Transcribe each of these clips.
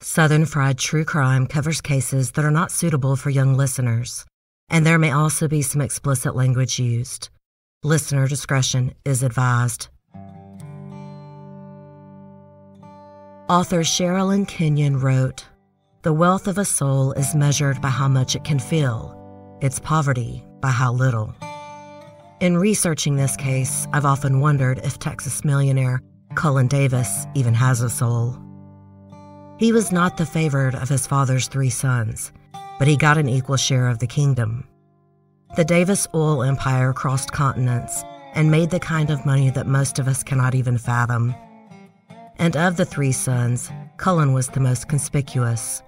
Southern Fried True Crime covers cases that are not suitable for young listeners, and there may also be some explicit language used. Listener discretion is advised. Author Sherilyn Kenyon wrote, "The wealth of a soul is measured by how much it can feel, its poverty by how little." In researching this case, I've often wondered if Texas millionaire Cullen Davis even has a soul. He was not the favored of his father's 3 sons, but he got an equal share of the kingdom. The Davis oil empire crossed continents and made the kind of money that most of us cannot even fathom. And of the 3 sons, Cullen was the most conspicuous.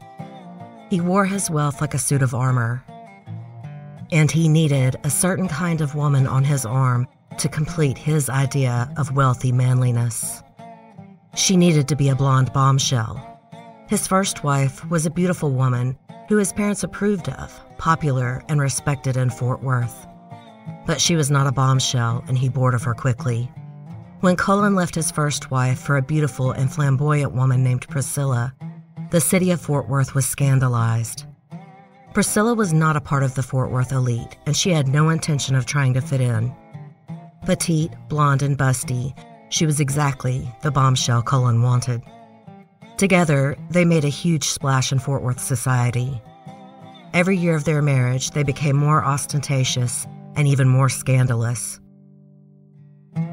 He wore his wealth like a suit of armor, and he needed a certain kind of woman on his arm to complete his idea of wealthy manliness. She needed to be a blonde bombshell. His first wife was a beautiful woman who his parents approved of, popular and respected in Fort Worth. But she was not a bombshell, and he bored of her quickly. When Cullen left his first wife for a beautiful and flamboyant woman named Priscilla, the city of Fort Worth was scandalized. Priscilla was not a part of the Fort Worth elite, and she had no intention of trying to fit in. Petite, blonde, and busty, she was exactly the bombshell Cullen wanted. Together, they made a huge splash in Fort Worth society. Every year of their marriage, they became more ostentatious and even more scandalous,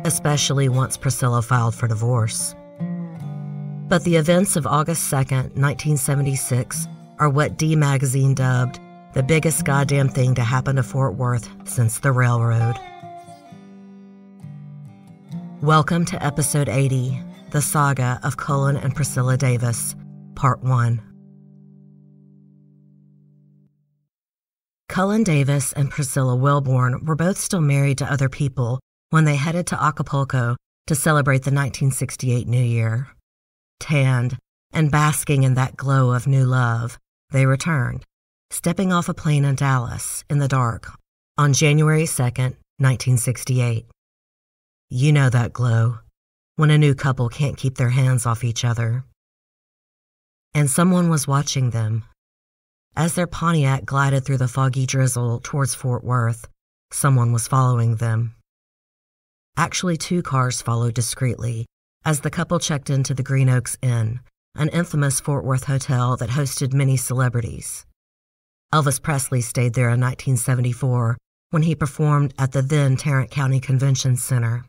especially once Priscilla filed for divorce. But the events of August 2nd, 1976, are what D Magazine dubbed the biggest goddamn thing to happen to Fort Worth since the railroad. Welcome to Episode 80, The Saga of Cullen and Priscilla Davis, Part 1. Cullen Davis and Priscilla Wilborn were both still married to other people when they headed to Acapulco to celebrate the 1968 New Year. Tanned and basking in that glow of new love, they returned, stepping off a plane in Dallas in the dark on January 2nd, 1968. You know that glow, when a new couple can't keep their hands off each other. And someone was watching them. As their Pontiac glided through the foggy drizzle towards Fort Worth, someone was following them. Actually, 2 cars followed discreetly as the couple checked into the Green Oaks Inn, an infamous Fort Worth hotel that hosted many celebrities. Elvis Presley stayed there in 1974 when he performed at the then Tarrant County Convention Center.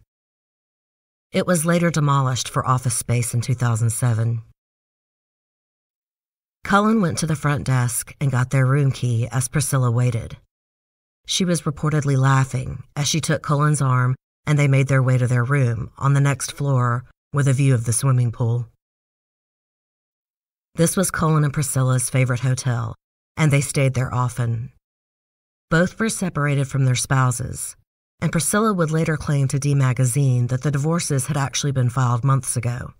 It was later demolished for office space in 2007. Cullen went to the front desk and got their room key as Priscilla waited. She was reportedly laughing as she took Cullen's arm and they made their way to their room on the next floor with a view of the swimming pool. This was Cullen and Priscilla's favorite hotel, and they stayed there often. Both were separated from their spouses, and Priscilla would later claim to D Magazine that the divorces had actually been filed months ago.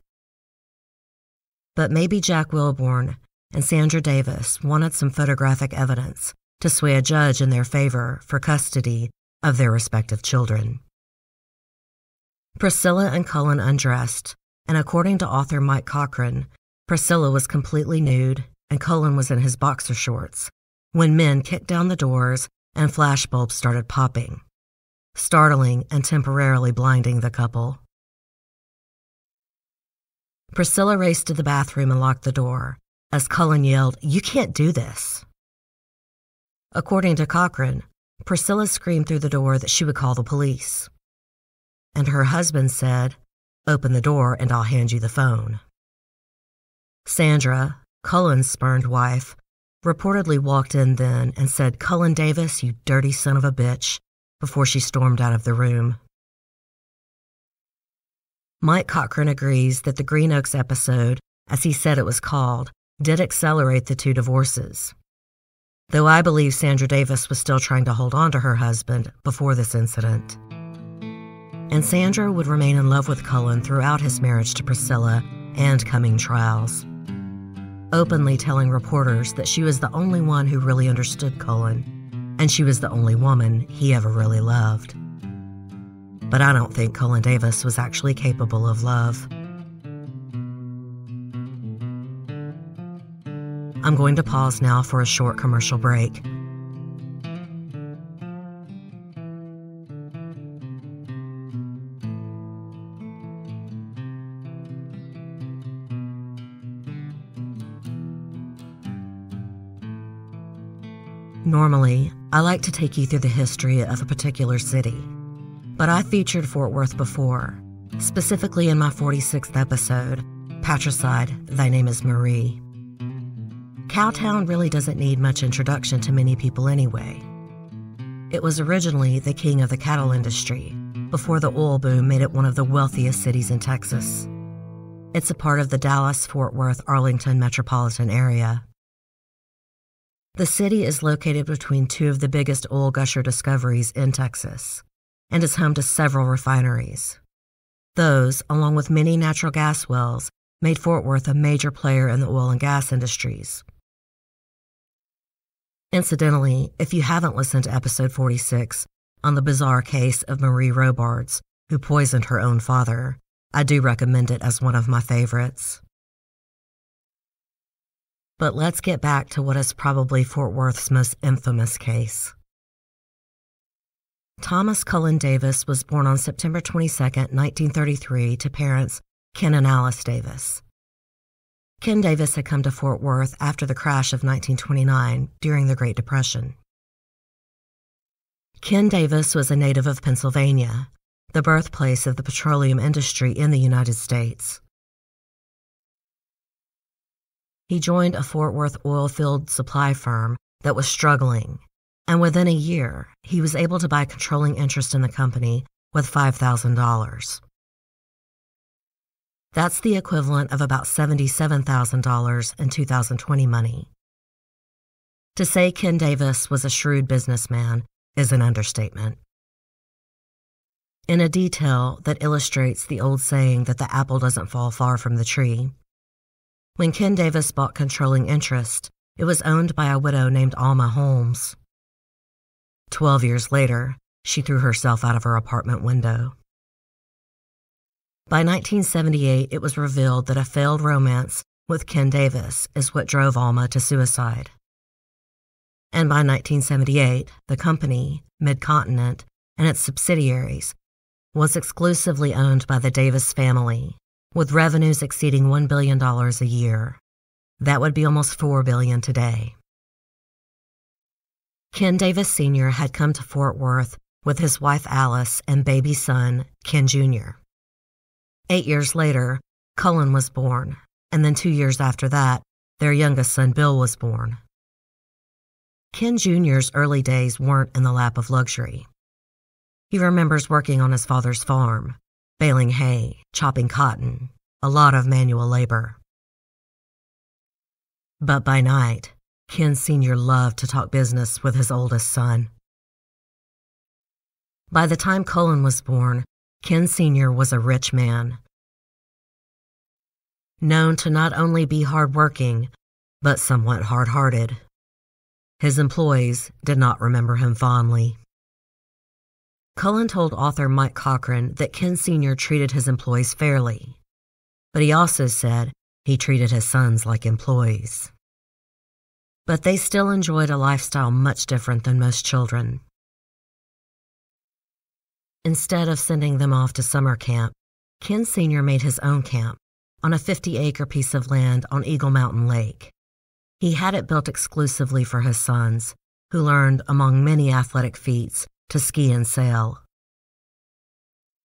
But maybe Jack Wilborn and Sandra Davis wanted some photographic evidence to sway a judge in their favor for custody of their respective children. Priscilla and Cullen undressed, and according to author Mike Cochran, Priscilla was completely nude and Cullen was in his boxer shorts when men kicked down the doors and flashbulbs started popping, startling and temporarily blinding the couple. Priscilla raced to the bathroom and locked the door as Cullen yelled, "You can't do this." According to Cochran, Priscilla screamed through the door that she would call the police. And her husband said, "Open the door and I'll hand you the phone." Sandra, Cullen's spurned wife, reportedly walked in then and said, "Cullen Davis, you dirty son of a bitch," before she stormed out of the room. Mike Cochran agrees that the Green Oaks episode, as he said it was called, did accelerate the 2 divorces. Though I believe Sandra Davis was still trying to hold on to her husband before this incident. And Sandra would remain in love with Cullen throughout his marriage to Priscilla and coming trials, openly telling reporters that she was the only one who really understood Cullen, and she was the only woman he ever really loved. But I don't think Cullen Davis was actually capable of love. I'm going to pause now for a short commercial break. Normally, I like to take you through the history of a particular city, but I featured Fort Worth before, specifically in my 46th episode, Patricide, Thy Name is Marie. Cowtown really doesn't need much introduction to many people anyway. It was originally the king of the cattle industry, before the oil boom made it one of the wealthiest cities in Texas. It's a part of the Dallas-Fort Worth-Arlington metropolitan area. The city is located between two of the biggest oil gusher discoveries in Texas, and is home to several refineries. Those, along with many natural gas wells, made Fort Worth a major player in the oil and gas industries. Incidentally, if you haven't listened to episode 46 on the bizarre case of Marie Robards, who poisoned her own father, I do recommend it as one of my favorites. But let's get back to what is probably Fort Worth's most infamous case. Thomas Cullen Davis was born on September 22, 1933, to parents Ken and Alice Davis. Ken Davis had come to Fort Worth after the crash of 1929 during the Great Depression. Ken Davis was a native of Pennsylvania, the birthplace of the petroleum industry in the United States. He joined a Fort Worth oil field supply firm that was struggling, and within a year, he was able to buy controlling interest in the company with $5,000. That's the equivalent of about $77,000 in 2020 money. To say Ken Davis was a shrewd businessman is an understatement. In a detail that illustrates the old saying that the apple doesn't fall far from the tree, when Ken Davis bought controlling interest, it was owned by a widow named Alma Holmes. 12 years later, she threw herself out of her apartment window. By 1978, it was revealed that a failed romance with Ken Davis is what drove Alma to suicide. And by 1978, the company, Mid-Continent, and its subsidiaries, was exclusively owned by the Davis family, with revenues exceeding $1 billion a year. That would be almost $4 billion today. Ken Davis Sr. had come to Fort Worth with his wife Alice and baby son, Ken Jr. 8 years later, Cullen was born, and then 2 years after that, their youngest son Bill was born. Ken Jr.'s early days weren't in the lap of luxury. He remembers working on his father's farm, baling hay, chopping cotton, a lot of manual labor. But by night, Ken Sr. loved to talk business with his oldest son. By the time Cullen was born, Ken Sr. was a rich man, known to not only be hardworking, but somewhat hard-hearted. His employees did not remember him fondly. Cullen told author Mike Cochran that Ken Sr. treated his employees fairly, but he also said he treated his sons like employees. But they still enjoyed a lifestyle much different than most children. Instead of sending them off to summer camp, Ken Sr. made his own camp on a 50-acre piece of land on Eagle Mountain Lake. He had it built exclusively for his sons, who learned, among many athletic feats, to ski and sail.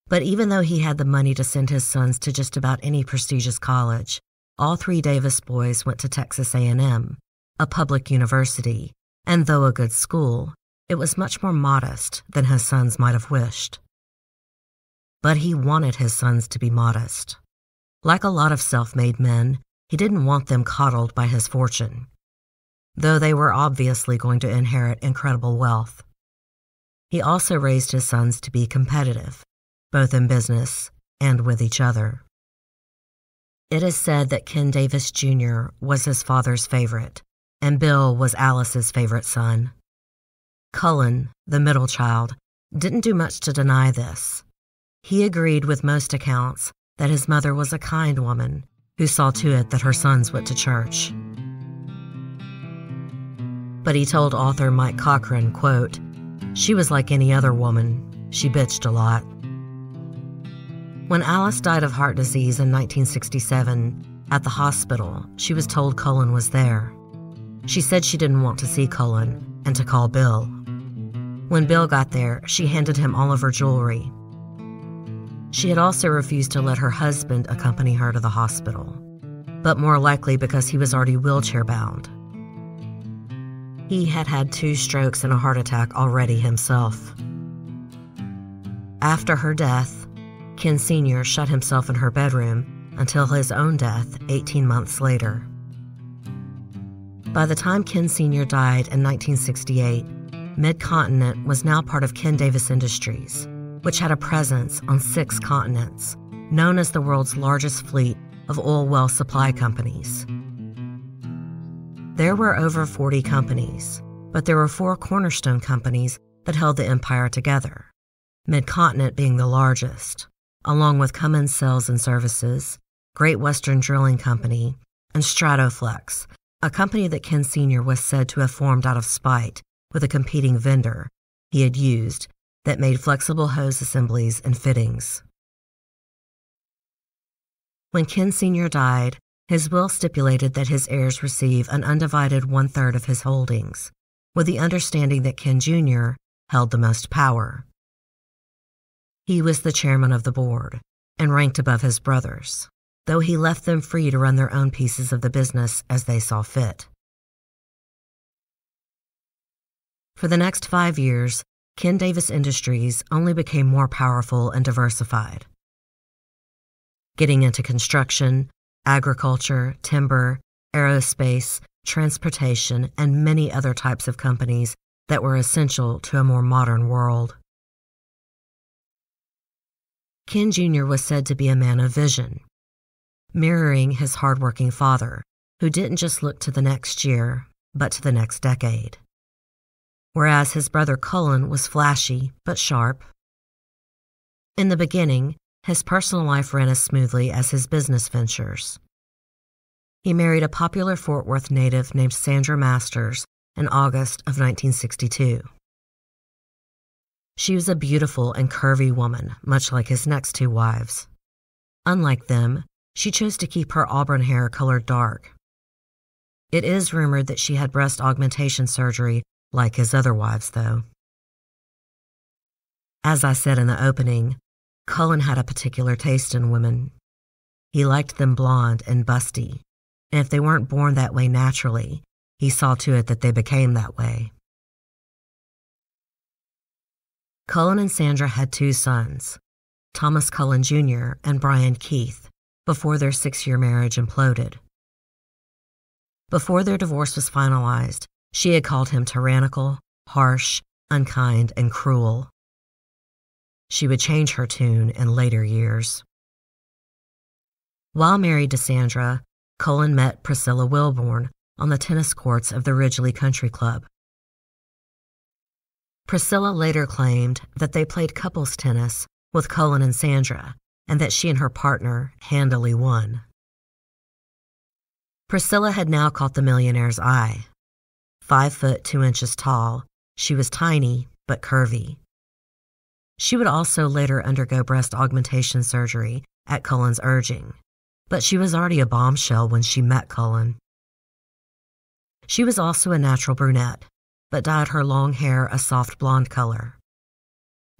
But even though he had the money to send his sons to just about any prestigious college, all three Davis boys went to Texas A&M, a public university, and though a good school, it was much more modest than his sons might have wished. But he wanted his sons to be modest. Like a lot of self-made men, he didn't want them coddled by his fortune, though they were obviously going to inherit incredible wealth. He also raised his sons to be competitive, both in business and with each other. It is said that Ken Davis Jr. was his father's favorite, and Bill was Alice's favorite son. Cullen, the middle child, didn't do much to deny this. He agreed with most accounts that his mother was a kind woman who saw to it that her sons went to church. But he told author Mike Cochran, quote, "She was like any other woman. She bitched a lot." When Alice died of heart disease in 1967, at the hospital, she was told Cullen was there. She said she didn't want to see Cullen and to call Bill. When Bill got there, she handed him all of her jewelry. She had also refused to let her husband accompany her to the hospital, but more likely because he was already wheelchair-bound. He had had 2 strokes and a heart attack already himself. After her death, Ken Sr. shut himself in her bedroom until his own death 18 months later. By the time Ken Sr. died in 1968, Mid-Continent was now part of Ken Davis Industries, which had a presence on 6 continents, known as the world's largest fleet of oil well supply companies. There were over 40 companies, but there were 4 cornerstone companies that held the empire together, Mid-Continent being the largest, along with Cummins Sales and Services, Great Western Drilling Company, and Stratoflex, a company that Ken Sr. was said to have formed out of spite with a competing vendor he had used that made flexible hose assemblies and fittings. When Ken Sr. died, his will stipulated that his heirs receive an undivided 1/3 of his holdings, with the understanding that Ken Jr. held the most power. He was the chairman of the board and ranked above his brothers, though he left them free to run their own pieces of the business as they saw fit. For the next 5 years, Ken Davis Industries only became more powerful and diversified, getting into construction, agriculture, timber, aerospace, transportation, and many other types of companies that were essential to a more modern world. Ken Jr. was said to be a man of vision, mirroring his hardworking father, who didn't just look to the next year, but to the next decade. Whereas his brother Cullen was flashy but sharp. In the beginning, his personal life ran as smoothly as his business ventures. He married a popular Fort Worth native named Sandra Masters in August of 1962. She was a beautiful and curvy woman, much like his next 2 wives. Unlike them, she chose to keep her auburn hair colored dark. It is rumored that she had breast augmentation surgery like his other wives, though. As I said in the opening, Cullen had a particular taste in women. He liked them blonde and busty, and if they weren't born that way naturally, he saw to it that they became that way. Cullen and Sandra had 2 sons, Thomas Cullen Jr. and Brian Keith, before their 6-year marriage imploded. Before their divorce was finalized, she had called him tyrannical, harsh, unkind, and cruel. She would change her tune in later years. While married to Sandra, Cullen met Priscilla Wilborn on the tennis courts of the Ridgely Country Club. Priscilla later claimed that they played couples tennis with Cullen and Sandra, and that she and her partner handily won. Priscilla had now caught the millionaire's eye. 5 foot 2 inches tall, she was tiny but curvy. She would also later undergo breast augmentation surgery at Cullen's urging, but she was already a bombshell when she met Cullen. She was also a natural brunette, but dyed her long hair a soft blonde color.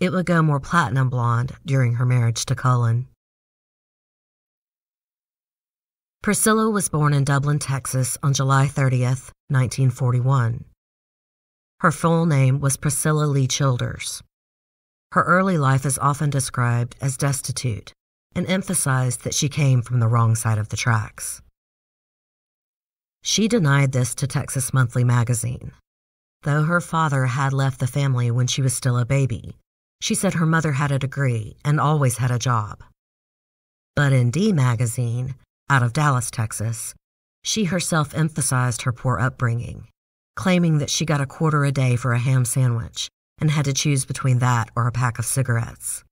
It would go more platinum blonde during her marriage to Cullen. Priscilla was born in Dublin, Texas on July 30th, 1941. Her full name was Priscilla Lee Childers. Her early life is often described as destitute and emphasized that she came from the wrong side of the tracks. She denied this to Texas Monthly magazine. Though her father had left the family when she was still a baby, she said her mother had a degree and always had a job. But in D magazine, out of Dallas, Texas, she herself emphasized her poor upbringing, claiming that she got $0.25 a day for a ham sandwich and had to choose between that or a pack of cigarettes.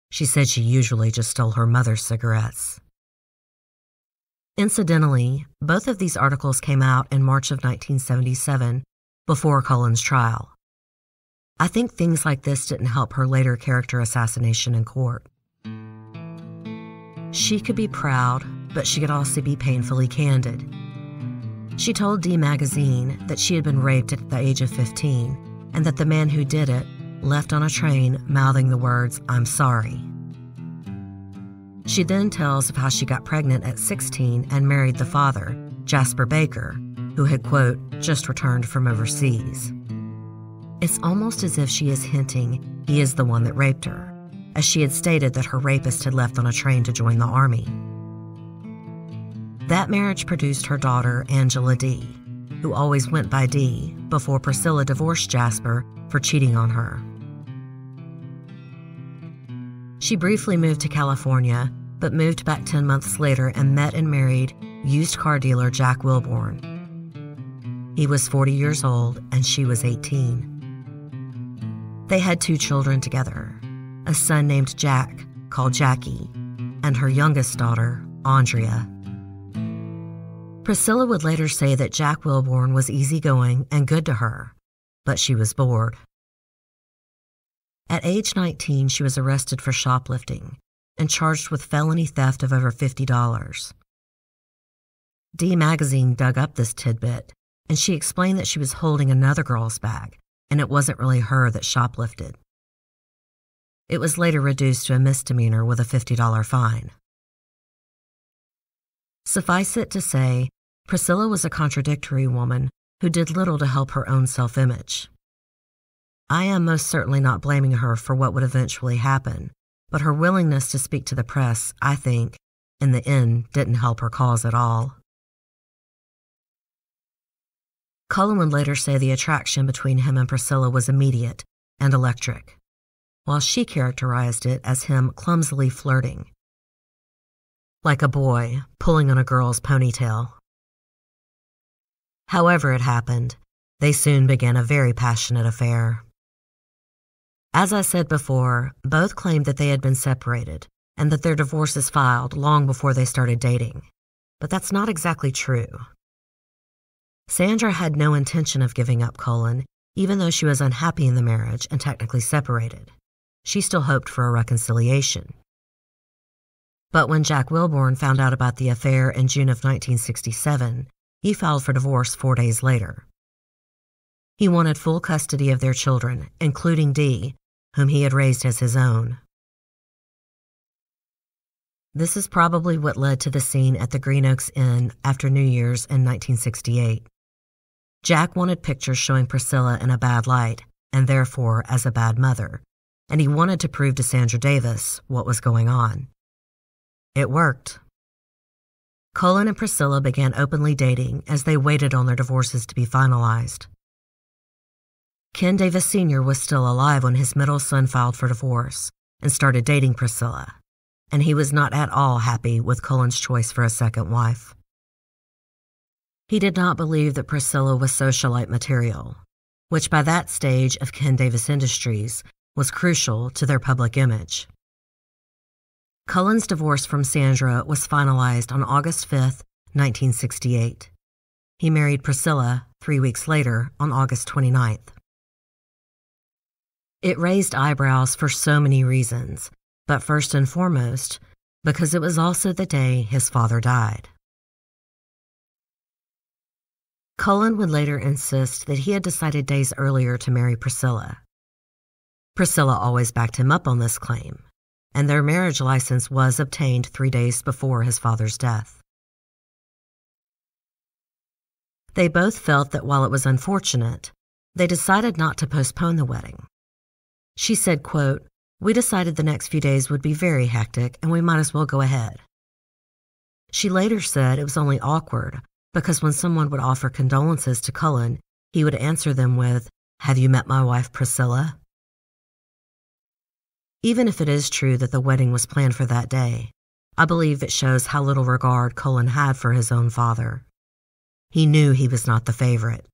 She said she usually just stole her mother's cigarettes. Incidentally, both of these articles came out in March of 1977, before Cullen's trial. I think things like this didn't help her later character assassination in court. She could be proud, but she could also be painfully candid. She told D Magazine that she had been raped at the age of 15 and that the man who did it left on a train mouthing the words, "I'm sorry." She then tells of how she got pregnant at 16 and married the father, Jasper Baker, who had, quote, just returned from overseas. It's almost as if she is hinting he is the one that raped her, as she had stated that her rapist had left on a train to join the army. That marriage produced her daughter, Angela D., who always went by D, before Priscilla divorced Jasper for cheating on her. She briefly moved to California, but moved back 10 months later and met and married used car dealer Jack Wilborn. He was 40 years old and she was 18. They had 2 children together, a son named Jack, called Jackie, and her youngest daughter, Andrea. Priscilla would later say that Jack Wilborn was easygoing and good to her, but she was bored. At age 19, she was arrested for shoplifting and charged with felony theft of over $50. D Magazine dug up this tidbit, and she explained that she was holding another girl's bag, and it wasn't really her that shoplifted. It was later reduced to a misdemeanor with a $50 fine. Suffice it to say, Priscilla was a contradictory woman who did little to help her own self-image. I am most certainly not blaming her for what would eventually happen, but her willingness to speak to the press, I think, in the end, didn't help her cause at all. Cullen would later say the attraction between him and Priscilla was immediate and electric, while she characterized it as him clumsily flirting, like a boy pulling on a girl's ponytail. However it happened, they soon began a very passionate affair. As I said before, both claimed that they had been separated and that their divorces filed long before they started dating, but that's not exactly true. Sandra had no intention of giving up Cullen, even though she was unhappy in the marriage and technically separated. She still hoped for a reconciliation. But when Jack Wilborn found out about the affair in June of 1967, he filed for divorce 4 days later. He wanted full custody of their children, including Dee, whom he had raised as his own. This is probably what led to the scene at the Green Oaks Inn after New Year's in 1968. Jack wanted pictures showing Priscilla in a bad light, and therefore as a bad mother, and he wanted to prove to Sandra Davis what was going on. It worked. Cullen and Priscilla began openly dating as they waited on their divorces to be finalized. Ken Davis Sr. was still alive when his middle son filed for divorce and started dating Priscilla, and he was not at all happy with Cullen's choice for a second wife. He did not believe that Priscilla was socialite material, which by that stage of Ken Davis Industries was crucial to their public image. Cullen's divorce from Sandra was finalized on August 5, 1968. He married Priscilla 3 weeks later on August 29th. It raised eyebrows for so many reasons, but first and foremost, because it was also the day his father died. Cullen would later insist that he had decided days earlier to marry Priscilla. Priscilla always backed him up on this claim, and their marriage license was obtained 3 days before his father's death. They both felt that while it was unfortunate, they decided not to postpone the wedding. She said, quote, "We decided the next few days would be very hectic and we might as well go ahead." She later said it was only awkward because when someone would offer condolences to Cullen, he would answer them with, "Have you met my wife Priscilla?" Even if it is true that the wedding was planned for that day, I believe it shows how little regard Cullen had for his own father. He knew he was not the favorite.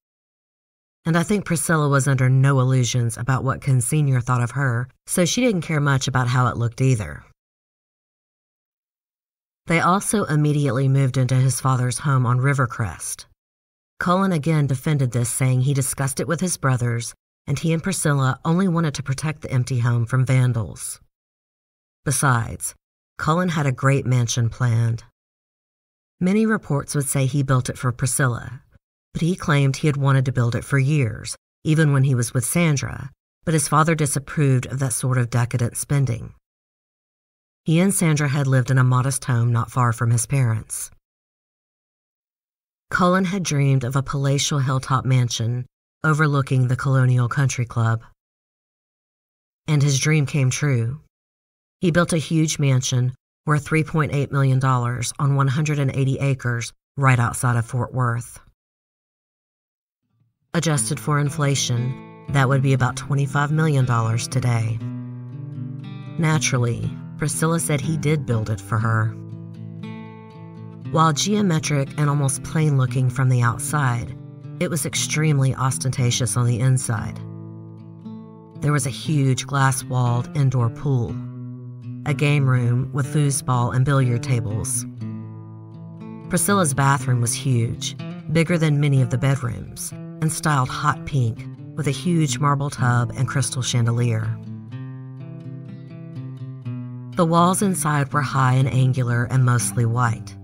And I think Priscilla was under no illusions about what Ken Sr. thought of her, so she didn't care much about how it looked either. They also immediately moved into his father's home on Rivercrest. Cullen again defended this, saying he discussed it with his brothers, and he and Priscilla only wanted to protect the empty home from vandals. Besides, Cullen had a great mansion planned. Many reports would say he built it for Priscilla, but he claimed he had wanted to build it for years, even when he was with Sandra, but his father disapproved of that sort of decadent spending. He and Sandra had lived in a modest home not far from his parents. Cullen had dreamed of a palatial hilltop mansion overlooking the Colonial Country Club. And his dream came true. He built a huge mansion worth $3.8 million on 180 acres right outside of Fort Worth. Adjusted for inflation, that would be about $25 million today. Naturally, Priscilla said he did build it for her. While geometric and almost plain-looking from the outside, it was extremely ostentatious on the inside. There was a huge glass-walled indoor pool, a game room with foosball and billiard tables. Priscilla's bathroom was huge, bigger than many of the bedrooms, and styled hot pink with a huge marble tub and crystal chandelier. The walls inside were high and angular and mostly white.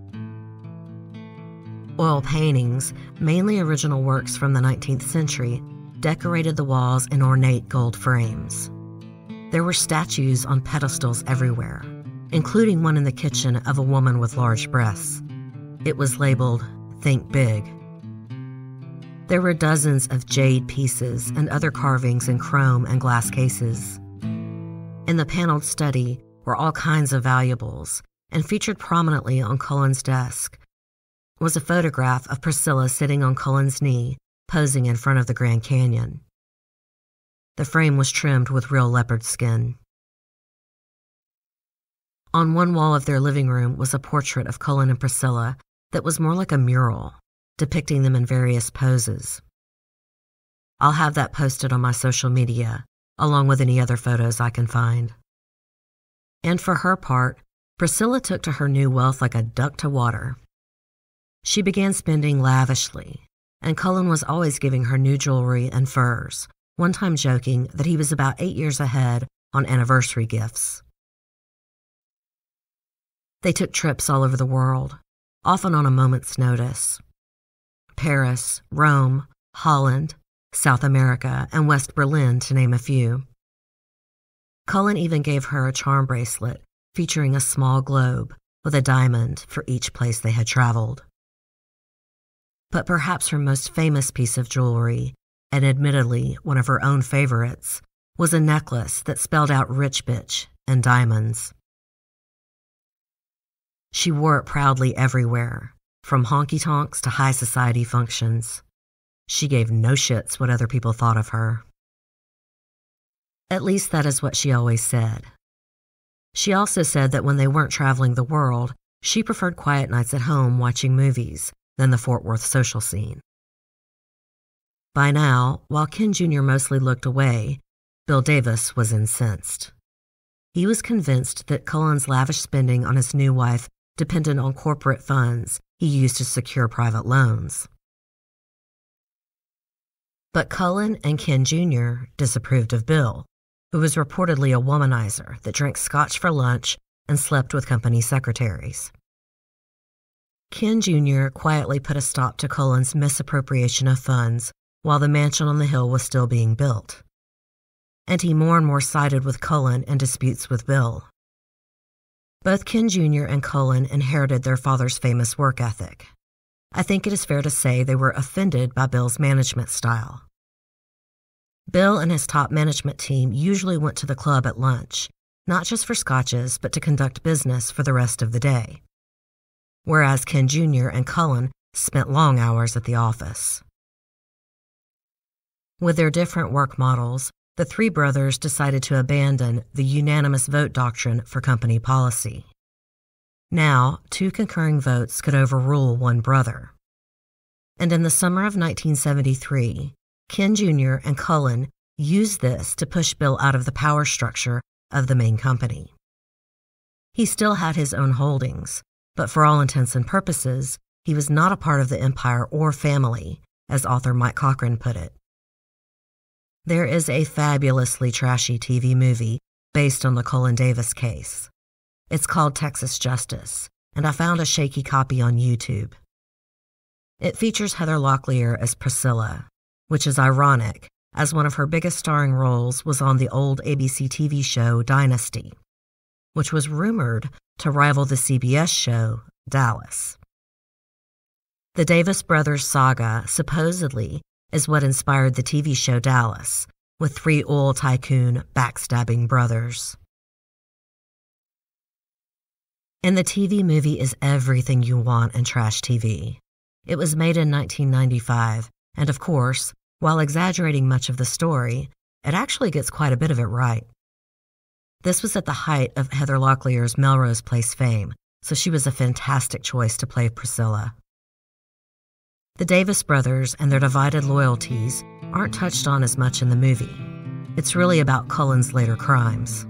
Oil paintings, mainly original works from the 19th century, decorated the walls in ornate gold frames. There were statues on pedestals everywhere, including one in the kitchen of a woman with large breasts. It was labeled, "Think Big." There were dozens of jade pieces and other carvings in chrome and glass cases. In the paneled study were all kinds of valuables, and featured prominently on Cullen's desk was a photograph of Priscilla sitting on Cullen's knee, posing in front of the Grand Canyon. The frame was trimmed with real leopard skin. On one wall of their living room was a portrait of Cullen and Priscilla that was more like a mural, depicting them in various poses. I'll have that posted on my social media, along with any other photos I can find. And for her part, Priscilla took to her new wealth like a duck to water. She began spending lavishly, and Cullen was always giving her new jewelry and furs, one time joking that he was about 8 years ahead on anniversary gifts. They took trips all over the world, often on a moment's notice. Paris, Rome, Holland, South America, and West Berlin, to name a few. Cullen even gave her a charm bracelet featuring a small globe with a diamond for each place they had traveled. But perhaps her most famous piece of jewelry, and admittedly one of her own favorites, was a necklace that spelled out "rich bitch" in diamonds. She wore it proudly everywhere, from honky-tonks to high society functions. She gave no shits what other people thought of her. At least that is what she always said. She also said that when they weren't traveling the world, she preferred quiet nights at home watching movies than the Fort Worth social scene. By now, while Ken Jr. mostly looked away, Bill Davis was incensed. He was convinced that Cullen's lavish spending on his new wife depended on corporate funds he used to secure private loans. But Cullen and Ken Jr. disapproved of Bill, who was reportedly a womanizer that drank scotch for lunch and slept with company secretaries. Ken Jr. quietly put a stop to Cullen's misappropriation of funds while the mansion on the hill was still being built. And he more and more sided with Cullen in disputes with Bill. Both Ken Jr. and Cullen inherited their father's famous work ethic. I think it is fair to say they were offended by Bill's management style. Bill and his top management team usually went to the club at lunch, not just for scotches, but to conduct business for the rest of the day. Whereas Ken Jr. and Cullen spent long hours at the office. With their different work models, the three brothers decided to abandon the unanimous vote doctrine for company policy. Now, 2 concurring votes could overrule one brother. And in the summer of 1973, Ken Jr. and Cullen used this to push Bill out of the power structure of the main company. He still had his own holdings, but for all intents and purposes, he was not a part of the empire or family, as author Mike Cochran put it. There is a fabulously trashy TV movie based on the Cullen Davis case. It's called Texas Justice, and I found a shaky copy on YouTube. It features Heather Locklear as Priscilla, which is ironic, as one of her biggest starring roles was on the old ABC TV show Dynasty, which was rumored to rival the CBS show Dallas. The Davis brothers' saga supposedly is what inspired the TV show Dallas, with 3 oil tycoon backstabbing brothers. And the TV movie is everything you want in trash TV. It was made in 1995, and of course, while exaggerating much of the story, it actually gets quite a bit of it right. This was at the height of Heather Locklear's Melrose Place fame, so she was a fantastic choice to play Priscilla. The Davis brothers and their divided loyalties aren't touched on as much in the movie. It's really about Cullen's later crimes.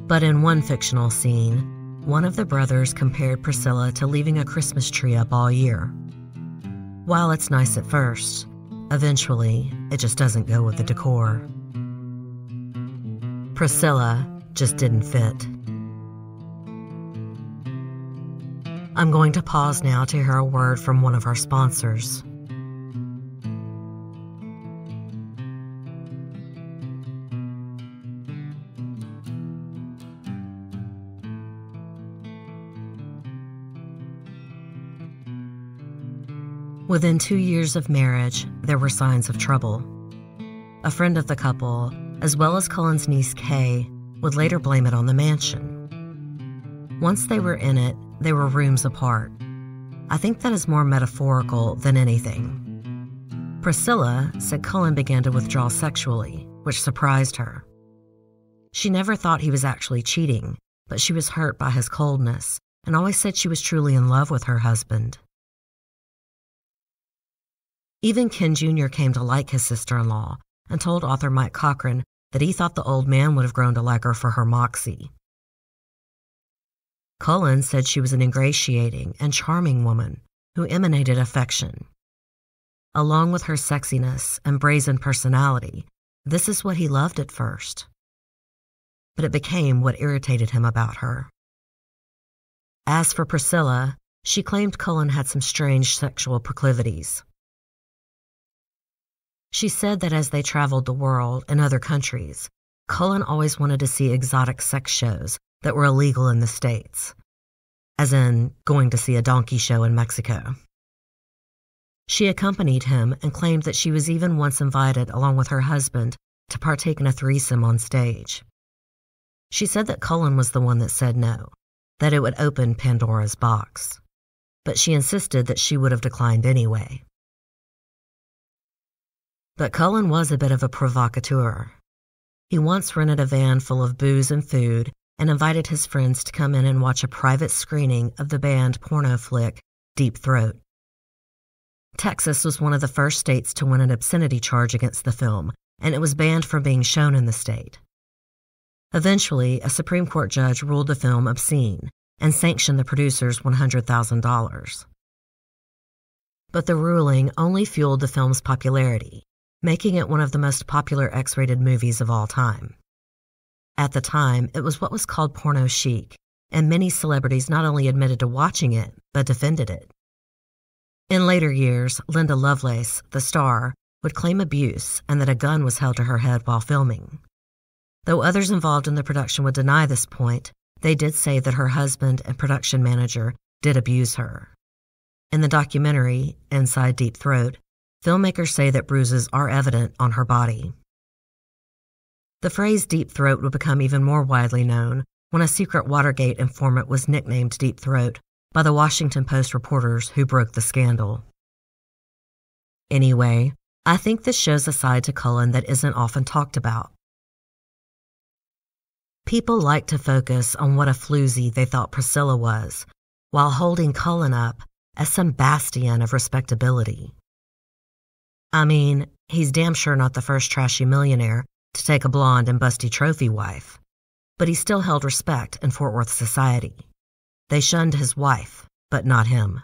But in one fictional scene, one of the brothers compared Priscilla to leaving a Christmas tree up all year. While it's nice at first, eventually it just doesn't go with the decor. Priscilla just didn't fit. I'm going to pause now to hear a word from one of our sponsors. Within 2 years of marriage, there were signs of trouble. A friend of the couple, as well as Cullen's niece Kay, would later blame it on the mansion. Once they were in it, they were rooms apart. I think that is more metaphorical than anything. Priscilla said Cullen began to withdraw sexually, which surprised her. She never thought he was actually cheating, but she was hurt by his coldness and always said she was truly in love with her husband. Even Ken Jr. came to like his sister-in-law and told author Mike Cochran that he thought the old man would have grown to like her for her moxie. Cullen said she was an ingratiating and charming woman who emanated affection. Along with her sexiness and brazen personality, this is what he loved at first. But it became what irritated him about her. As for Priscilla, she claimed Cullen had some strange sexual proclivities. She said that as they traveled the world in other countries, Cullen always wanted to see exotic sex shows that were illegal in the States, as in going to see a donkey show in Mexico. She accompanied him and claimed that she was even once invited, along with her husband, to partake in a threesome on stage. She said that Cullen was the one that said no, that it would open Pandora's box, but she insisted that she would have declined anyway. But Cullen was a bit of a provocateur. He once rented a van full of booze and food and invited his friends to come in and watch a private screening of the banned porno flick Deep Throat. Texas was one of the first states to win an obscenity charge against the film, and it was banned from being shown in the state. Eventually, a Supreme Court judge ruled the film obscene and sanctioned the producers $100,000. But the ruling only fueled the film's popularity, making it one of the most popular X-rated movies of all time. At the time, it was what was called porno chic, and many celebrities not only admitted to watching it, but defended it. In later years, Linda Lovelace, the star, would claim abuse and that a gun was held to her head while filming. Though others involved in the production would deny this point, they did say that her husband and production manager did abuse her. In the documentary, Inside Deep Throat, filmmakers say that bruises are evident on her body. The phrase Deep Throat would become even more widely known when a secret Watergate informant was nicknamed Deep Throat by the Washington Post reporters who broke the scandal. Anyway, I think this shows a side to Cullen that isn't often talked about. People like to focus on what a floozy they thought Priscilla was, while holding Cullen up as some bastion of respectability. I mean, he's damn sure not the first trashy millionaire to take a blonde and busty trophy wife, but he still held respect in Fort Worth society. They shunned his wife, but not him.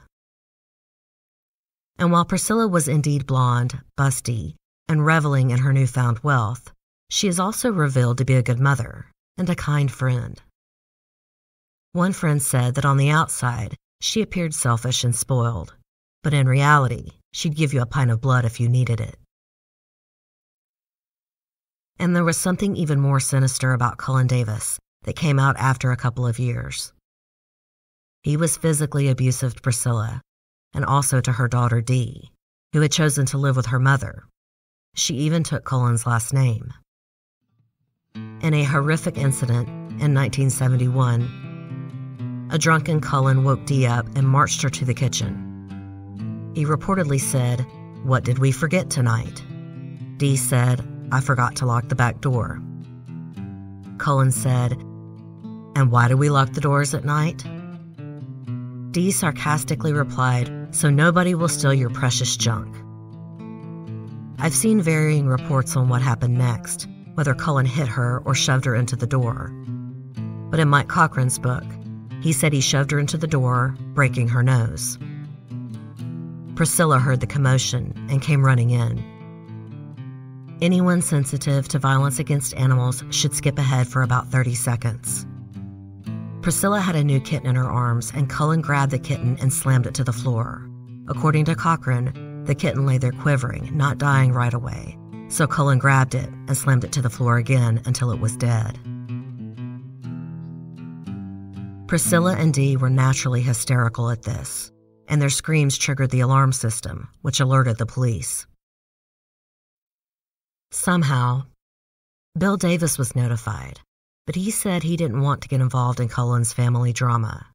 And while Priscilla was indeed blonde, busty, and reveling in her newfound wealth, she is also revealed to be a good mother and a kind friend. One friend said that on the outside, she appeared selfish and spoiled, but in reality, she'd give you a pint of blood if you needed it. And there was something even more sinister about Cullen Davis that came out after a couple of years. He was physically abusive to Priscilla, and also to her daughter Dee, who had chosen to live with her mother. She even took Cullen's last name. In a horrific incident in 1971, a drunken Cullen woke Dee up and marched her to the kitchen. He reportedly said, "What did we forget tonight?" Dee said, "I forgot to lock the back door." Cullen said, "And why do we lock the doors at night?" Dee sarcastically replied, "So nobody will steal your precious junk." I've seen varying reports on what happened next, whether Cullen hit her or shoved her into the door. But in Mike Cochran's book, he said he shoved her into the door, breaking her nose. Priscilla heard the commotion and came running in. Anyone sensitive to violence against animals should skip ahead for about 30 seconds. Priscilla had a new kitten in her arms, and Cullen grabbed the kitten and slammed it to the floor. According to Cochran, the kitten lay there quivering, not dying right away, so Cullen grabbed it and slammed it to the floor again until it was dead. Priscilla and Dee were naturally hysterical at this, and their screams triggered the alarm system, which alerted the police. Somehow, Bill Davis was notified, but he said he didn't want to get involved in Cullen's family drama.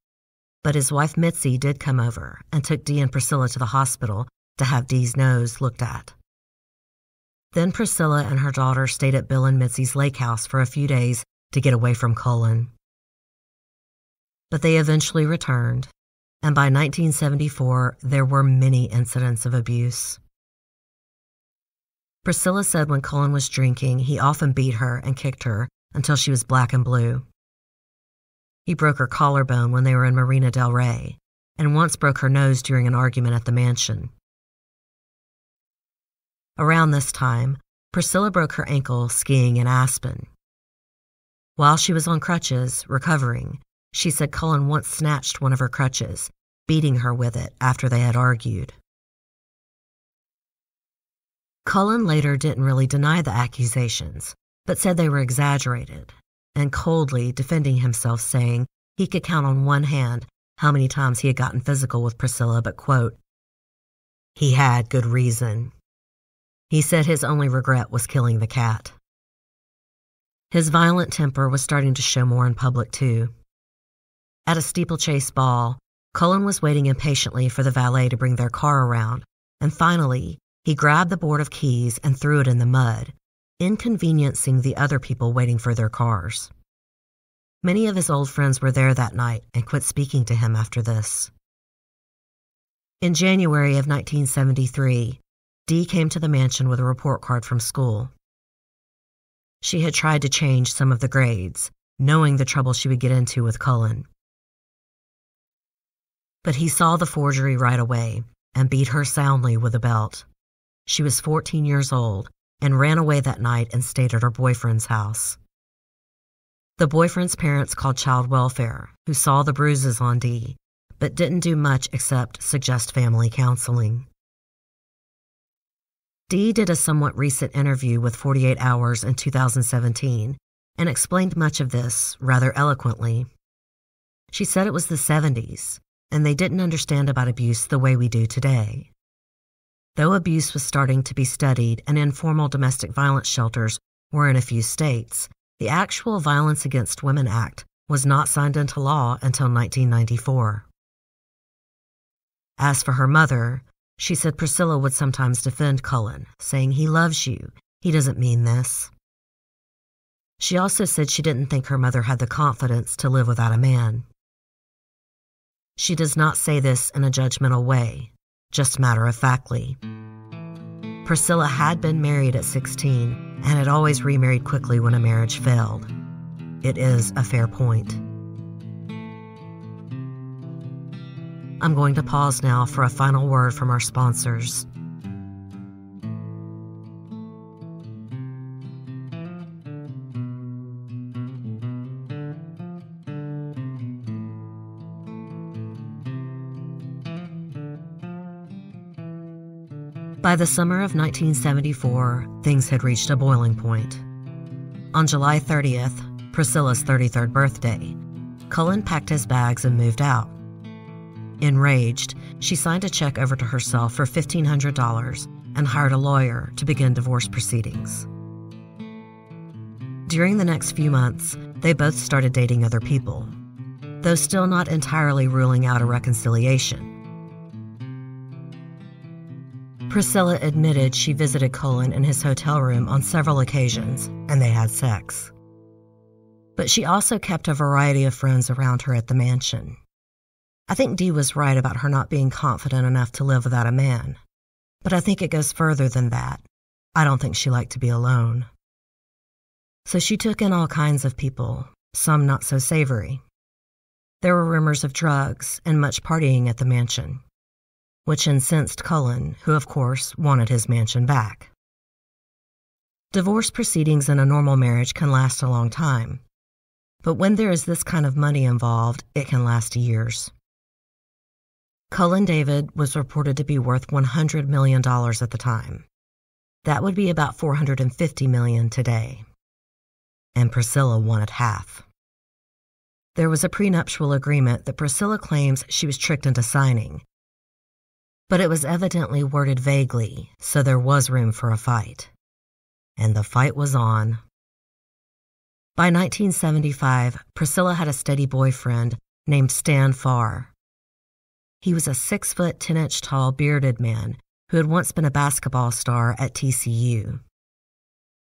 But his wife Mitzi did come over and took Dee and Priscilla to the hospital to have Dee's nose looked at. Then Priscilla and her daughter stayed at Bill and Mitzi's lake house for a few days to get away from Cullen. But they eventually returned, and by 1974, there were many incidents of abuse. Priscilla said when Cullen was drinking, he often beat her and kicked her until she was black and blue. He broke her collarbone when they were in Marina del Rey, and once broke her nose during an argument at the mansion. Around this time, Priscilla broke her ankle skiing in Aspen. While she was on crutches, recovering, she said Cullen once snatched one of her crutches, beating her with it after they had argued. Cullen later didn't really deny the accusations, but said they were exaggerated, and coldly defending himself, saying he could count on one hand how many times he had gotten physical with Priscilla, but, quote, he had good reason. He said his only regret was killing the cat. His violent temper was starting to show more in public, too. At a steeplechase ball, Cullen was waiting impatiently for the valet to bring their car around, and finally, he grabbed the board of keys and threw it in the mud, inconveniencing the other people waiting for their cars. Many of his old friends were there that night and quit speaking to him after this. In January of 1973, Dee came to the mansion with a report card from school. She had tried to change some of the grades, knowing the trouble she would get into with Cullen. But he saw the forgery right away and beat her soundly with a belt. She was 14 years old and ran away that night and stayed at her boyfriend's house. The boyfriend's parents called child welfare, who saw the bruises on Dee, but didn't do much except suggest family counseling. Dee did a somewhat recent interview with 48 Hours in 2017 and explained much of this rather eloquently. She said it was the 70s, and they didn't understand about abuse the way we do today. Though abuse was starting to be studied and informal domestic violence shelters were in a few states, the actual Violence Against Women Act was not signed into law until 1994. As for her mother, she said Priscilla would sometimes defend Cullen, saying he loves you, he doesn't mean this. She also said she didn't think her mother had the confidence to live without a man. She does not say this in a judgmental way, just matter-of-factly. Priscilla had been married at 16 and had always remarried quickly when a marriage failed. It is a fair point. I'm going to pause now for a final word from our sponsors. By the summer of 1974, things had reached a boiling point. On July 30th, Priscilla's 33rd birthday, Cullen packed his bags and moved out. Enraged, she signed a check over to herself for $1,500 and hired a lawyer to begin divorce proceedings. During the next few months, they both started dating other people, though still not entirely ruling out a reconciliation. Priscilla admitted she visited Cullen in his hotel room on several occasions, and they had sex. But she also kept a variety of friends around her at the mansion. I think Dee was right about her not being confident enough to live without a man, but I think it goes further than that. I don't think she liked to be alone. So she took in all kinds of people, some not so savory. There were rumors of drugs and much partying at the mansion, which incensed Cullen, who of course wanted his mansion back. Divorce proceedings in a normal marriage can last a long time, but when there is this kind of money involved, it can last years. Cullen Davis was reported to be worth $100 million at the time. That would be about $450 million today. And Priscilla wanted half. There was a prenuptial agreement that Priscilla claims she was tricked into signing, but it was evidently worded vaguely, so there was room for a fight. And the fight was on. By 1975, Priscilla had a steady boyfriend named Stan Farr. He was a 6-foot, 10-inch tall, bearded man who had once been a basketball star at TCU.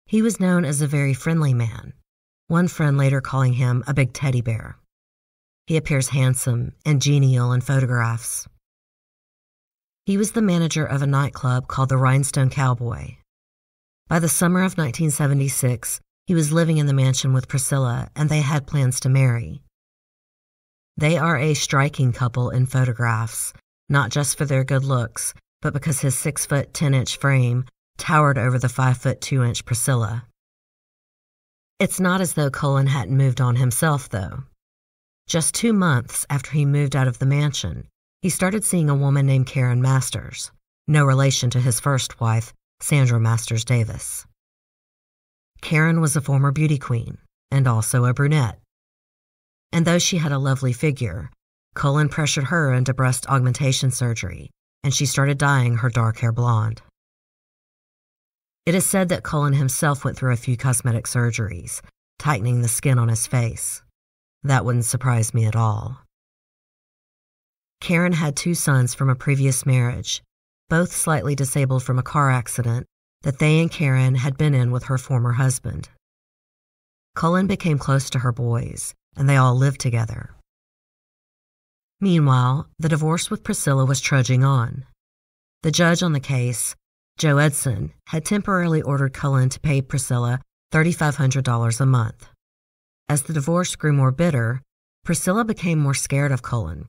He was known as a very friendly man, one friend later calling him a big teddy bear. He appears handsome and genial in photographs. He was the manager of a nightclub called the Rhinestone Cowboy. By the summer of 1976, he was living in the mansion with Priscilla, and they had plans to marry. They are a striking couple in photographs, not just for their good looks, but because his 6-foot, 10-inch frame towered over the 5-foot, 2-inch Priscilla. It's not as though Cullen hadn't moved on himself, though. Just 2 months after he moved out of the mansion, he started seeing a woman named Karen Masters, no relation to his first wife, Sandra Masters Davis. Karen was a former beauty queen and also a brunette. And though she had a lovely figure, Cullen pressured her into breast augmentation surgery, and she started dyeing her dark hair blonde. It is said that Cullen himself went through a few cosmetic surgeries, tightening the skin on his face. That wouldn't surprise me at all. Karen had 2 sons from a previous marriage, both slightly disabled from a car accident that they and Karen had been in with her former husband. Cullen became close to her boys, and they all lived together. Meanwhile, the divorce with Priscilla was trudging on. The judge on the case, Joe Edson, had temporarily ordered Cullen to pay Priscilla $3,500 a month. As the divorce grew more bitter, Priscilla became more scared of Cullen,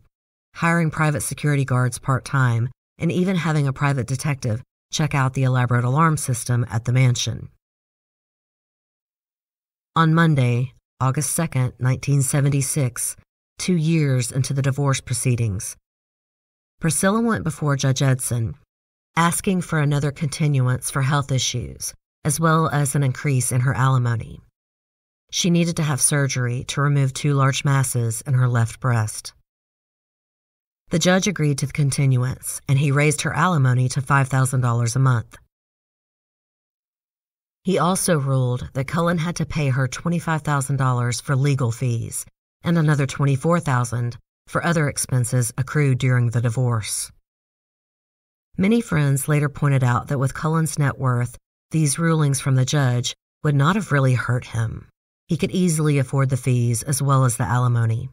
hiring private security guards part-time and even having a private detective check out the elaborate alarm system at the mansion. On Monday, August 2, 1976, 2 years into the divorce proceedings, Priscilla went before Judge Edson, asking for another continuance for health issues, as well as an increase in her alimony. She needed to have surgery to remove 2 large masses in her left breast. The judge agreed to the continuance, and he raised her alimony to $5,000 a month. He also ruled that Cullen had to pay her $25,000 for legal fees and another $24,000 for other expenses accrued during the divorce. Many friends later pointed out that with Cullen's net worth, these rulings from the judge would not have really hurt him. He could easily afford the fees as well as the alimony.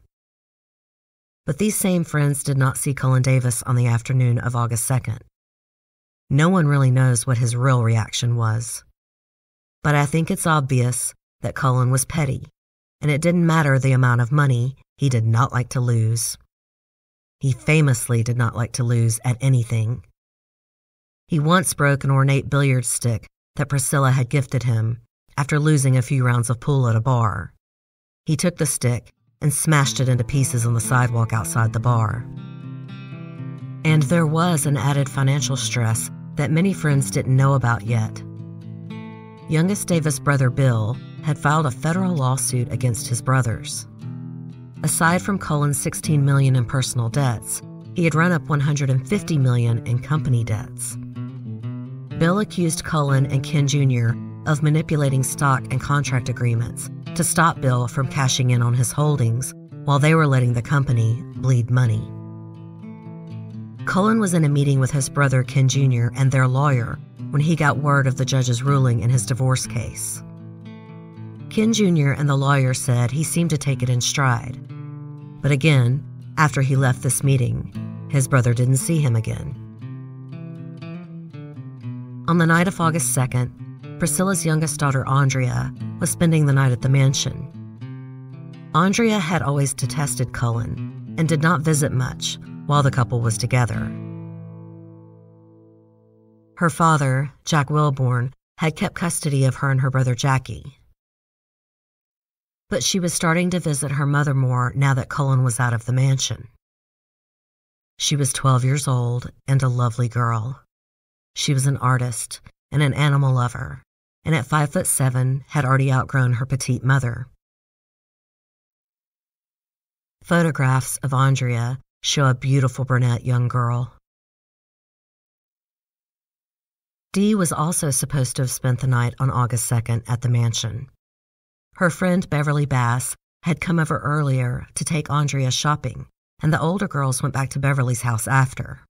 But these same friends did not see Cullen Davis on the afternoon of August 2nd. No one really knows what his real reaction was. But I think it's obvious that Cullen was petty, and it didn't matter the amount of money he did not like to lose. He famously did not like to lose at anything. He once broke an ornate billiard stick that Priscilla had gifted him after losing a few rounds of pool at a bar. He took the stick and smashed it into pieces on the sidewalk outside the bar. And there was an added financial stress that many friends didn't know about yet. Youngest Davis' brother Bill had filed a federal lawsuit against his brothers. Aside from Cullen's $16 million in personal debts, he had run up $150 million in company debts. Bill accused Cullen and Ken Jr. of manipulating stock and contract agreements to stop Bill from cashing in on his holdings while they were letting the company bleed money. Cullen was in a meeting with his brother Ken Jr. and their lawyer when he got word of the judge's ruling in his divorce case. Ken Jr. and the lawyer said he seemed to take it in stride. But again, after he left this meeting, his brother didn't see him again. On the night of August 2nd, Priscilla's youngest daughter, Andrea, was spending the night at the mansion. Andrea had always detested Cullen and did not visit much while the couple was together. Her father, Jack Wilborn, had kept custody of her and her brother Jackie. But she was starting to visit her mother more now that Cullen was out of the mansion. She was 12 years old and a lovely girl. She was an artist and an animal lover, and at 5'7" had already outgrown her petite mother. Photographs of Andrea show a beautiful brunette young girl. Dee was also supposed to have spent the night on August 2nd at the mansion. Her friend Beverly Bass had come over earlier to take Andrea shopping, and the older girls went back to Beverly's house after.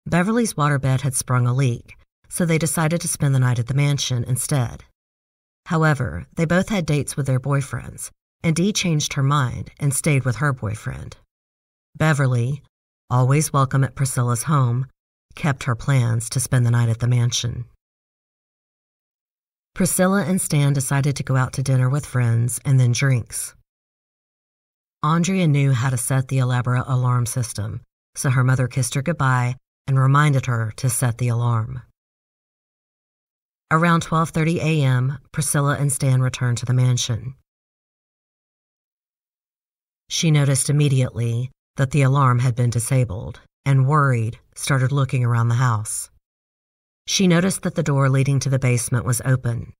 Beverly's waterbed had sprung a leak, so they decided to spend the night at the mansion instead. However, they both had dates with their boyfriends, and Dee changed her mind and stayed with her boyfriend. Beverly, always welcome at Priscilla's home, kept her plans to spend the night at the mansion. Priscilla and Stan decided to go out to dinner with friends and then drinks. Andrea knew how to set the elaborate alarm system, so her mother kissed her goodbye and reminded her to set the alarm. Around 12:30 a.m., Priscilla and Stan returned to the mansion. She noticed immediately that the alarm had been disabled and, worried, started looking around the house. She noticed that the door leading to the basement was open,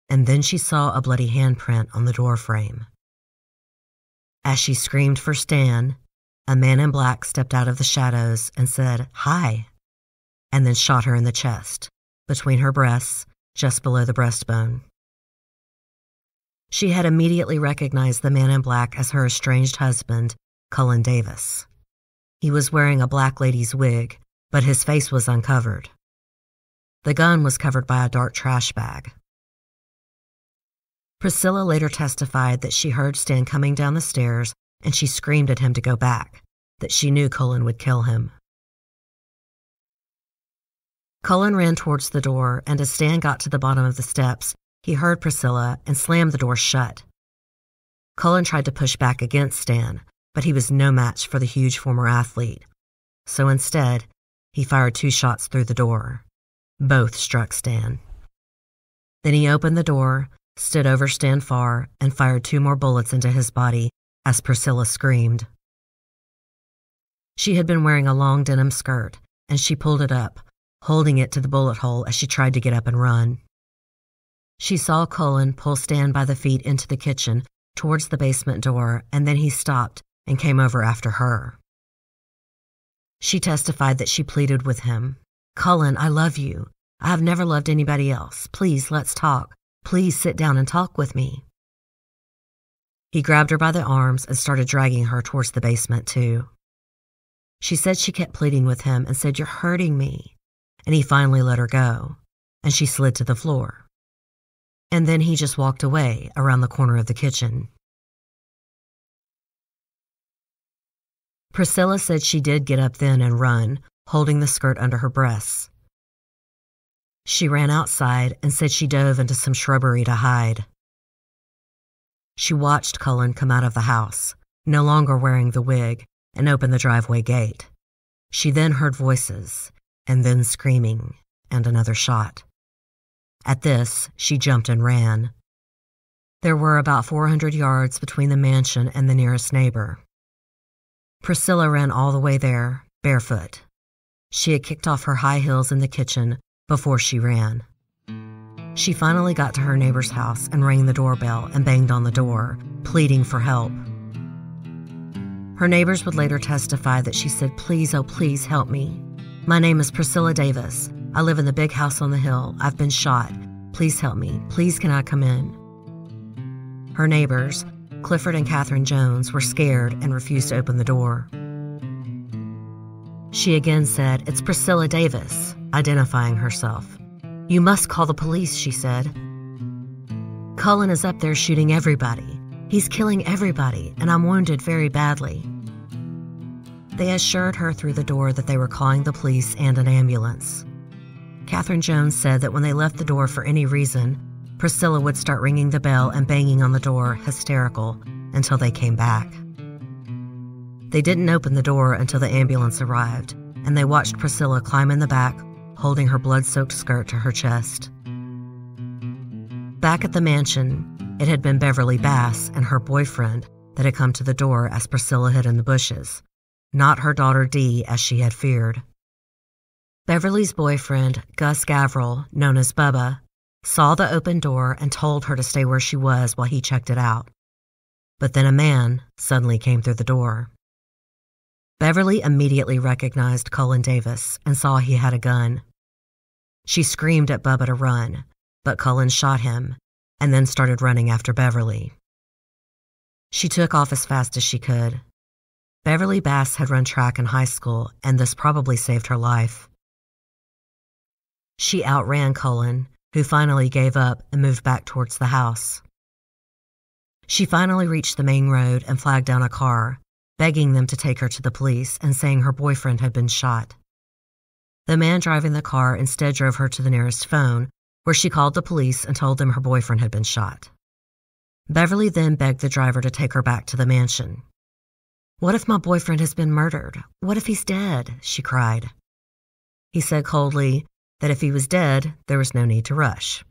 and then she saw a bloody handprint on the door frame. As she screamed for Stan, a man in black stepped out of the shadows and said, "Hi," and then shot her in the chest, between her breasts, just below the breastbone. She had immediately recognized the man in black as her estranged husband, Cullen Davis. He was wearing a black lady's wig, but his face was uncovered. The gun was covered by a dark trash bag. Priscilla later testified that she heard Stan coming down the stairs and she screamed at him to go back, that she knew Cullen would kill him. Cullen ran towards the door, and as Stan got to the bottom of the steps, he heard Priscilla and slammed the door shut. Cullen tried to push back against Stan, but he was no match for the huge former athlete. So instead, he fired 2 shots through the door. Both struck Stan. Then he opened the door, stood over Stan Farr, and fired 2 more bullets into his body as Priscilla screamed. She had been wearing a long denim skirt, and she pulled it up, holding it to the bullet hole as she tried to get up and run. She saw Cullen pull Stan by the feet into the kitchen towards the basement door, and then he stopped and came over after her. She testified that she pleaded with him, "Cullen, I love you. I have never loved anybody else. Please, let's talk. Please sit down and talk with me." He grabbed her by the arms and started dragging her towards the basement, too. She said she kept pleading with him and said, "You're hurting me." And he finally let her go, and she slid to the floor. And then he just walked away around the corner of the kitchen. Priscilla said she did get up then and run, holding the skirt under her breasts. She ran outside and said she dove into some shrubbery to hide. She watched Cullen come out of the house, no longer wearing the wig, and opened the driveway gate. She then heard voices, and then screaming, and another shot. At this, she jumped and ran. There were about 400 yards between the mansion and the nearest neighbor. Priscilla ran all the way there, barefoot. She had kicked off her high heels in the kitchen before she ran. She finally got to her neighbor's house and rang the doorbell and banged on the door, pleading for help. Her neighbors would later testify that she said, "Please, oh please, help me. My name is Priscilla Davis. I live in the big house on the hill. I've been shot. Please help me. Please, can I come in?" Her neighbors, Clifford and Catherine Jones, were scared and refused to open the door. She again said, "It's Priscilla Davis," identifying herself. "You must call the police," she said. "Cullen is up there shooting everybody. He's killing everybody, and I'm wounded very badly." They assured her through the door that they were calling the police and an ambulance. Catherine Jones said that when they left the door for any reason, Priscilla would start ringing the bell and banging on the door, hysterical, until they came back. They didn't open the door until the ambulance arrived, and they watched Priscilla climb in the back, holding her blood-soaked skirt to her chest. Back at the mansion, it had been Beverly Bass and her boyfriend that had come to the door as Priscilla hid in the bushes, not her daughter Dee as she had feared. Beverly's boyfriend, Gus Gavrill, known as Bubba, saw the open door and told her to stay where she was while he checked it out. But then a man suddenly came through the door. Beverly immediately recognized Cullen Davis and saw he had a gun. She screamed at Bubba to run, but Cullen shot him and then started running after Beverly. She took off as fast as she could. Beverly Bass had run track in high school, and this probably saved her life. She outran Cullen, who finally gave up and moved back towards the house. She finally reached the main road and flagged down a car, begging them to take her to the police and saying her boyfriend had been shot. The man driving the car instead drove her to the nearest phone, where she called the police and told them her boyfriend had been shot. Beverly then begged the driver to take her back to the mansion. "What if my boyfriend has been murdered? What if he's dead?" she cried. He said coldly that if he was dead, there was no need to rush.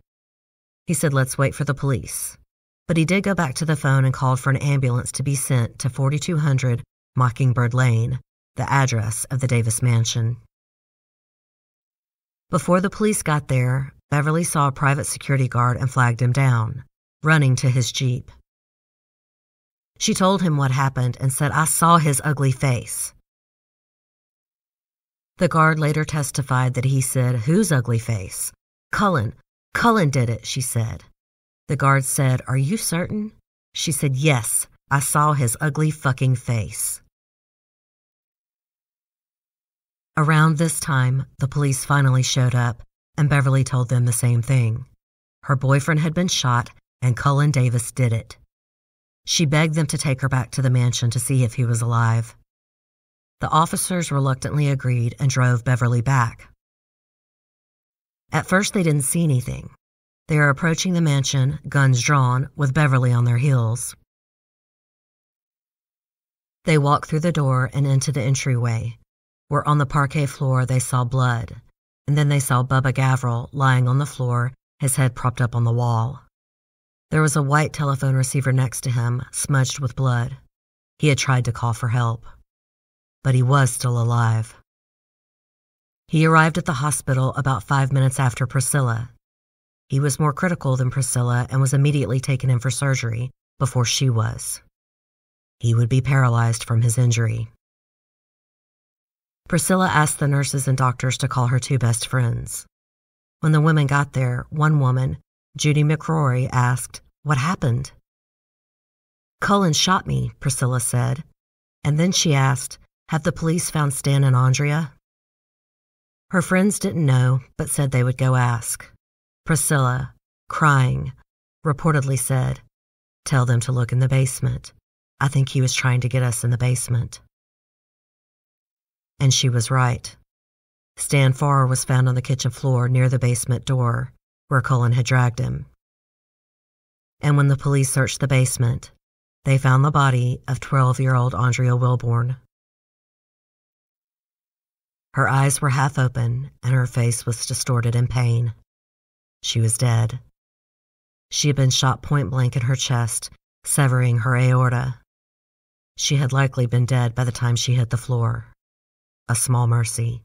He said, "Let's wait for the police." But he did go back to the phone and called for an ambulance to be sent to 4200 Mockingbird Lane, the address of the Davis mansion. Before the police got there, Beverly saw a private security guard and flagged him down, running to his Jeep. She told him what happened and said, "I saw his ugly face." The guard later testified that he said, "Whose ugly face?" "Cullen. Cullen did it," she said. The guard said, "Are you certain?" She said, "Yes, I saw his ugly fucking face." Around this time, the police finally showed up, and Beverly told them the same thing. Her boyfriend had been shot, and Cullen Davis did it. She begged them to take her back to the mansion to see if he was alive. The officers reluctantly agreed and drove Beverly back. At first, they didn't see anything. They are approaching the mansion, guns drawn, with Beverly on their heels. They walked through the door and into the entryway, where on the parquet floor they saw blood, and then they saw Bubba Gavrill lying on the floor, his head propped up on the wall. There was a white telephone receiver next to him, smudged with blood. He had tried to call for help, but he was still alive. He arrived at the hospital about 5 minutes after Priscilla. He was more critical than Priscilla and was immediately taken in for surgery before she was. He would be paralyzed from his injury. Priscilla asked the nurses and doctors to call her two best friends. When the women got there, one woman, Judy McCrory, asked, "What happened?" "Cullen shot me," Priscilla said. And then she asked, "Have the police found Stan and Andrea?" Her friends didn't know, but said they would go ask. Priscilla, crying, reportedly said, "Tell them to look in the basement. I think he was trying to get us in the basement." And she was right. Stan Farr was found on the kitchen floor near the basement door, where Cullen had dragged him. And when the police searched the basement, they found the body of 12-year-old Andrea Wilborn, Her eyes were half open, and her face was distorted in pain. She was dead. She had been shot point-blank in her chest, severing her aorta. She had likely been dead by the time she hit the floor. A small mercy.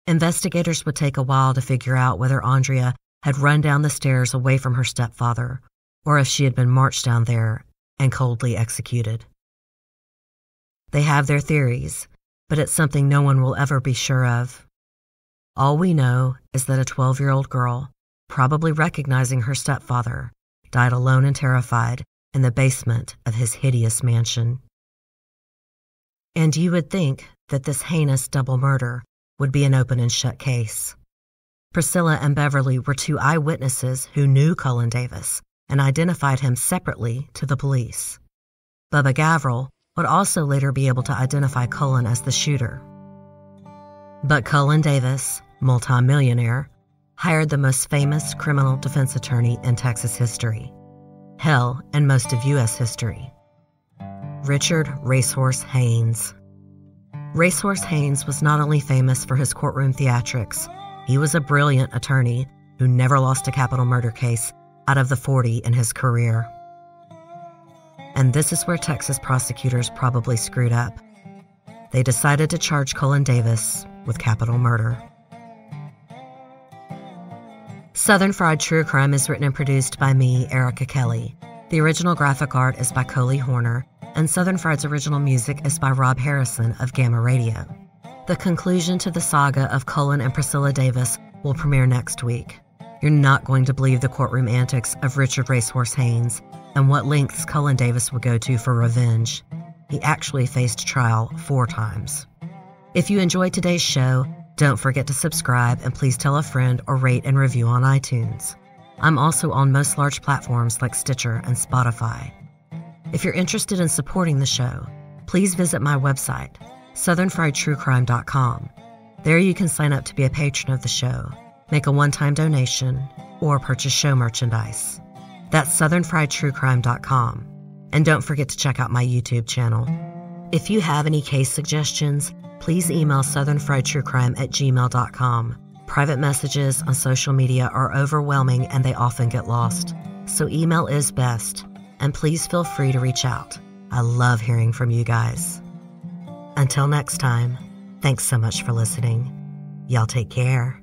Investigators would take a while to figure out whether Andrea had run down the stairs away from her stepfather, or if she had been marched down there and coldly executed. They have their theories, but it's something no one will ever be sure of. All we know is that a 12-year-old girl, probably recognizing her stepfather, died alone and terrified in the basement of his hideous mansion. And you would think that this heinous double murder would be an open and shut case. Priscilla and Beverly were two eyewitnesses who knew Cullen Davis and identified him separately to the police. Bubba Gavrill would also later be able to identify Cullen as the shooter. But Cullen Davis, multimillionaire, hired the most famous criminal defense attorney in Texas history. Hell, and most of U.S. history. Richard Racehorse Haynes. Racehorse Haynes was not only famous for his courtroom theatrics, he was a brilliant attorney who never lost a capital murder case out of the 40 in his career. And this is where Texas prosecutors probably screwed up. They decided to charge Cullen Davis with capital murder. Southern Fried True Crime is written and produced by me, Erica Kelley. The original graphic art is by Coley Horner, and Southern Fried's original music is by Rob Harrison of Gamma Radio. The conclusion to the saga of Cullen and Priscilla Davis will premiere next week. You're not going to believe the courtroom antics of Richard Racehorse Haynes and what lengths Cullen Davis would go to for revenge. He actually faced trial 4 times. If you enjoyed today's show, don't forget to subscribe and please tell a friend or rate and review on iTunes. I'm also on most large platforms like Stitcher and Spotify. If you're interested in supporting the show, please visit my website, southernfriedtruecrime.com. There you can sign up to be a patron of the show, make a one-time donation, or purchase show merchandise. That's southernfriedtruecrime.com. And don't forget to check out my YouTube channel. If you have any case suggestions, please email southernfriedtruecrime@gmail.com. Private messages on social media are overwhelming and they often get lost. So email is best. And please feel free to reach out. I love hearing from you guys. Until next time, thanks so much for listening. Y'all take care.